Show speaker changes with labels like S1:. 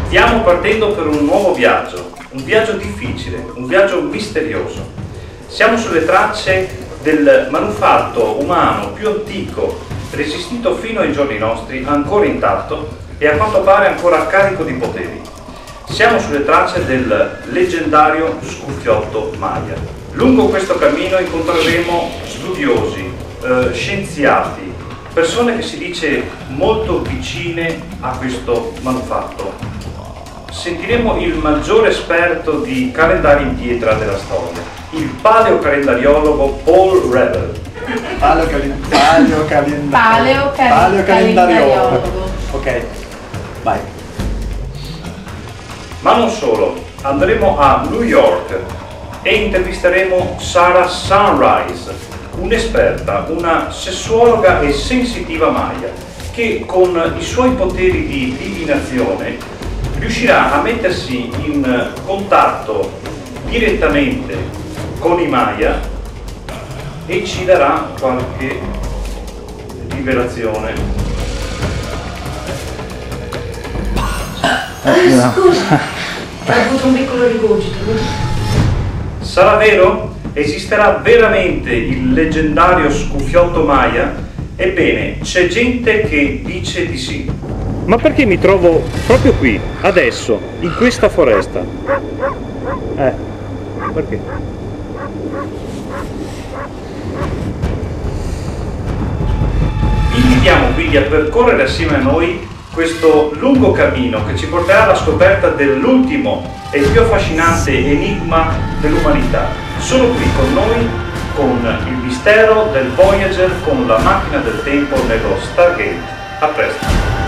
S1: Stiamo partendo per un nuovo viaggio, un viaggio difficile, un viaggio misterioso. Siamo sulle tracce del manufatto umano più antico, resistito fino ai giorni nostri, ancora intatto e a quanto pare ancora carico di poteri. Siamo sulle tracce del leggendario scuffiotto Maya. Lungo questo cammino incontreremo studiosi, scienziati, persone che si dice molto vicine a questo manufatto. Sentiremo il maggiore esperto di calendari in pietra della storia, il paleocalendariologo Paul Revell.
S2: Paleocalendariologo.
S3: Ok, vai.
S1: Ma non solo, andremo a New York e intervisteremo Sarah Sunrise, un'esperta, una sessuologa e sensitiva Maya, che con i suoi poteri di divinazione riuscirà a mettersi in contatto direttamente con i Maya e ci darà qualche rivelazione.
S2: Scusa, hai avuto un piccolo rigurgito.
S1: Sarà vero? Esisterà veramente il leggendario scuffiotto Maya? Ebbene, c'è gente che dice di sì. Ma perché mi trovo proprio qui, adesso, in questa foresta? Perché? Vi invitiamo quindi a percorrere assieme a noi questo lungo cammino che ci porterà alla scoperta dell'ultimo e più affascinante enigma dell'umanità. Solo qui con noi, con il mistero del Voyager con la macchina del tempo nello Stargate. A presto!